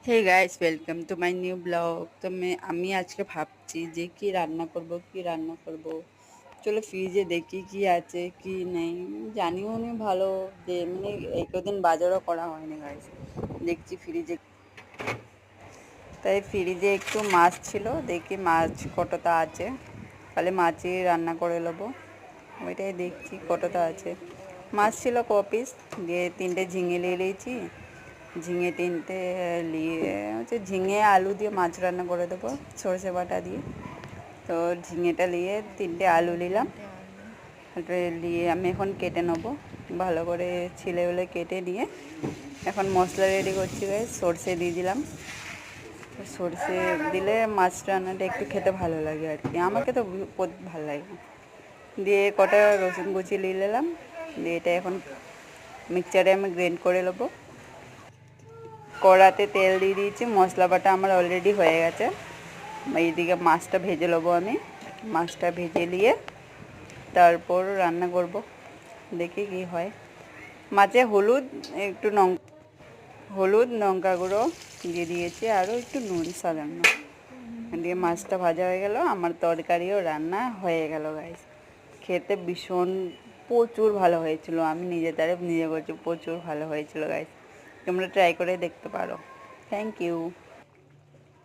Hey guys, welcome to my new blog. আমি আজকে ভাবছি যে কি রান্না করব। চলো ফ্রিজে দেখি কি আছে কি নেই। জানিও নি ভালো যে মানে এই কদিন বাজারও করা হয়নি গাইস। দেখছি ফ্রিজে, তাই ফ্রিজে একটু মাছ ছিল, দেখি মাছ কতটা আছে। তাহলে মাছই রান্না করে নেবো। ওইটাই দেখছি কতটা আছে। মাছ ছিল ক পিস, দিয়ে 3টে ঝিঙে নিয়ে নিয়েছি। ঝিঙে 3টে নিয়ে হচ্ছে ঝিঙে আলু দিয়ে মাছ রান্না করে দেবো, সরষে বাটা দিয়ে। তো ঝিঙেটা নিয়ে 3টে আলু নিলাম। তারপরে নিয়ে আমি এখন কেটে নেবো, ভালো করে ছিলে বলে কেটে নিয়ে এখন মশলা রেডি করছি গাইস। সর্ষে দিয়ে দিলাম। সর্ষে দিলে মাছ রান্নাটা একটু খেতে ভালো লাগে আর কি, আমাকে তো ভালো লাগে। দিয়ে কটা রসুন কুচি নিয়ে নিলাম, দিয়ে এটা এখন মিক্সচারে আমি গ্রাইন্ড করে নেবো। কড়াতে তেল দিয়ে দিয়েছি, মশলা বাটা আমার অলরেডি হয়ে গেছে। এইদিকে মাছটা ভেজে নেবো আমি। মাছটা ভেজে নিয়ে তারপর রান্না করব, দেখি কি হয়। মাছে হলুদ লঙ্কা গুঁড়ো দিয়ে দিয়েছি, আরও একটু নুন সাধারণ। দিয়ে মাছটা ভাজা হয়ে গেল, আমার তরকারিও রান্না হয়ে গেল গাইস। খেতে ভীষণ প্রচুর ভালো হয়েছিল, আমি নিজে তারিফ নিজে করছি, প্রচুর ভালো হয়েছিল গাইস। তোমরা ট্রাই করে দেখতে পারো। Thank you.